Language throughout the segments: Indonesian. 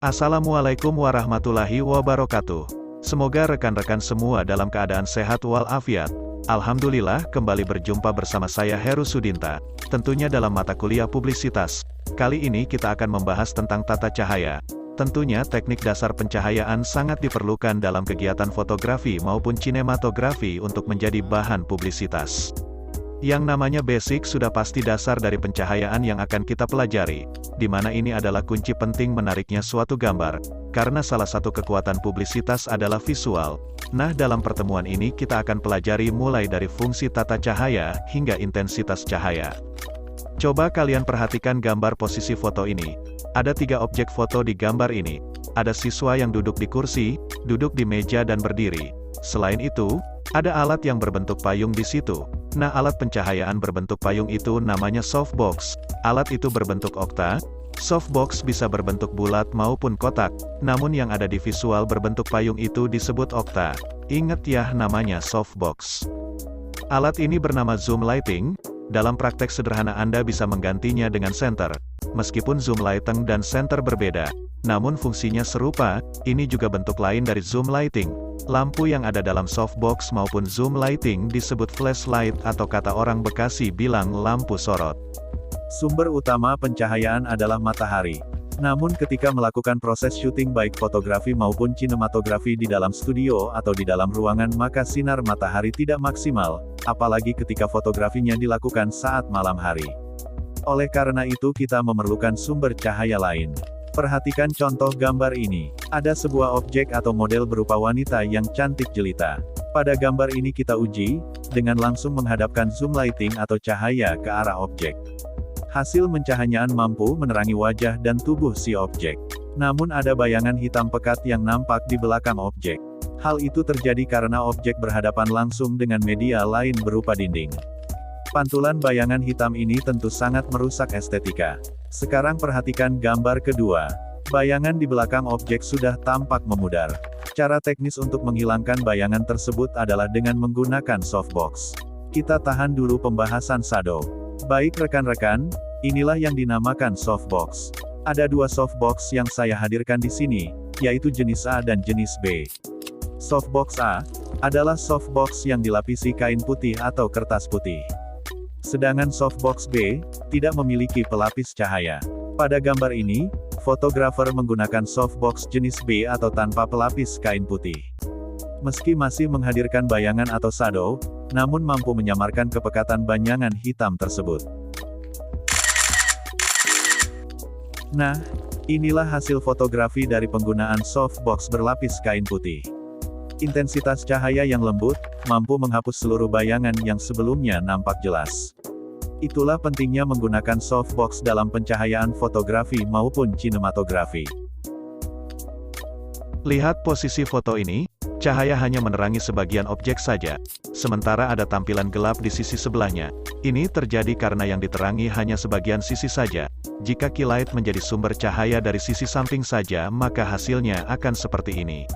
Assalamualaikum warahmatullahi wabarakatuh. Semoga rekan-rekan semua dalam keadaan sehat walafiat. Alhamdulillah, kembali berjumpa bersama saya Heru Sudinta, tentunya dalam mata kuliah publisitas. Kali ini kita akan membahas tentang tata cahaya. Tentunya teknik dasar pencahayaan sangat diperlukan dalam kegiatan fotografi maupun sinematografi untuk menjadi bahan publisitas. Yang namanya basic sudah pasti dasar dari pencahayaan yang akan kita pelajari, di mana ini adalah kunci penting menariknya suatu gambar, karena salah satu kekuatan publisitas adalah visual. Nah, dalam pertemuan ini kita akan pelajari mulai dari fungsi tata cahaya, hingga intensitas cahaya. Coba kalian perhatikan gambar posisi foto ini. Ada 3 objek foto di gambar ini. Ada siswa yang duduk di kursi, duduk di meja dan berdiri. Selain itu, ada alat yang berbentuk payung di situ. Nah, alat pencahayaan berbentuk payung itu namanya softbox. Alat itu berbentuk okta. Softbox bisa berbentuk bulat maupun kotak, namun yang ada di visual berbentuk payung itu disebut okta. Ingat ya, namanya softbox. Alat ini bernama zoom lighting. Dalam praktek sederhana Anda bisa menggantinya dengan center. Meskipun zoom lighting dan center berbeda, namun fungsinya serupa, ini juga bentuk lain dari zoom lighting. Lampu yang ada dalam softbox maupun zoom lighting disebut flashlight atau kata orang Bekasi bilang lampu sorot. Sumber utama pencahayaan adalah matahari. Namun ketika melakukan proses syuting baik fotografi maupun sinematografi di dalam studio atau di dalam ruangan, maka sinar matahari tidak maksimal, apalagi ketika fotografinya dilakukan saat malam hari. Oleh karena itu kita memerlukan sumber cahaya lain. Perhatikan contoh gambar ini. Ada sebuah objek atau model berupa wanita yang cantik jelita. Pada gambar ini kita uji, dengan langsung menghadapkan zoom lighting atau cahaya ke arah objek. Hasil pencahayaan mampu menerangi wajah dan tubuh si objek. Namun ada bayangan hitam pekat yang nampak di belakang objek. Hal itu terjadi karena objek berhadapan langsung dengan media lain berupa dinding. Pantulan bayangan hitam ini tentu sangat merusak estetika. Sekarang perhatikan gambar kedua. Bayangan di belakang objek sudah tampak memudar. Cara teknis untuk menghilangkan bayangan tersebut adalah dengan menggunakan softbox. Kita tahan dulu pembahasan shadow. Baik rekan-rekan, inilah yang dinamakan softbox. Ada 2 softbox yang saya hadirkan di sini, yaitu jenis A dan jenis B. Softbox A adalah softbox yang dilapisi kain putih atau kertas putih. Sedangkan softbox B tidak memiliki pelapis cahaya. Pada gambar ini, fotografer menggunakan softbox jenis B atau tanpa pelapis kain putih. Meski masih menghadirkan bayangan atau shadow, namun mampu menyamarkan kepekatan bayangan hitam tersebut. Nah, inilah hasil fotografi dari penggunaan softbox berlapis kain putih. Intensitas cahaya yang lembut, mampu menghapus seluruh bayangan yang sebelumnya nampak jelas. Itulah pentingnya menggunakan softbox dalam pencahayaan fotografi maupun sinematografi. Lihat posisi foto ini, cahaya hanya menerangi sebagian objek saja, sementara ada tampilan gelap di sisi sebelahnya. Ini terjadi karena yang diterangi hanya sebagian sisi saja. Jika key light menjadi sumber cahaya dari sisi samping saja, maka hasilnya akan seperti ini.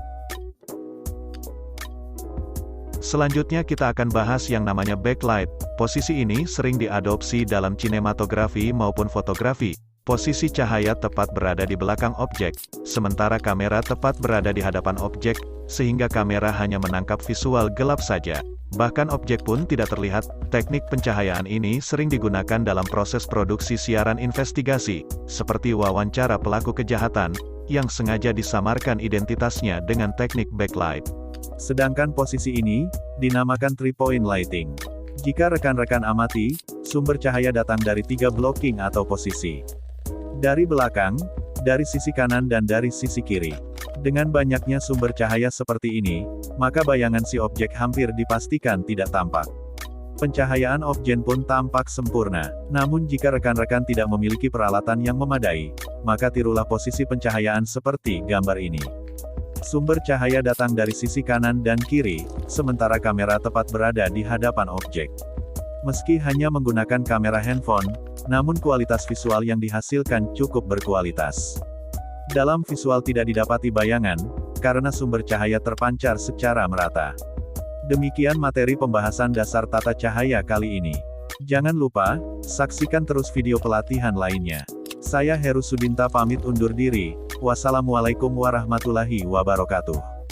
Selanjutnya kita akan bahas yang namanya backlight. Posisi ini sering diadopsi dalam sinematografi maupun fotografi. Posisi cahaya tepat berada di belakang objek, sementara kamera tepat berada di hadapan objek, sehingga kamera hanya menangkap visual gelap saja. Bahkan objek pun tidak terlihat. Teknik pencahayaan ini sering digunakan dalam proses produksi siaran investigasi, seperti wawancara pelaku kejahatan, yang sengaja disamarkan identitasnya dengan teknik backlight. Sedangkan posisi ini, dinamakan 3-point lighting. Jika rekan-rekan amati, sumber cahaya datang dari 3 blocking atau posisi. Dari belakang, dari sisi kanan dan dari sisi kiri. Dengan banyaknya sumber cahaya seperti ini, maka bayangan si objek hampir dipastikan tidak tampak. Pencahayaan objek pun tampak sempurna. Namun jika rekan-rekan tidak memiliki peralatan yang memadai, maka tirulah posisi pencahayaan seperti gambar ini. Sumber cahaya datang dari sisi kanan dan kiri, sementara kamera tepat berada di hadapan objek. Meski hanya menggunakan kamera handphone, namun kualitas visual yang dihasilkan cukup berkualitas. Dalam visual tidak didapati bayangan, karena sumber cahaya terpancar secara merata. Demikian materi pembahasan dasar tata cahaya kali ini. Jangan lupa, saksikan terus video pelatihan lainnya. Saya Heru Sudinta pamit undur diri. Wassalamualaikum warahmatullahi wabarakatuh.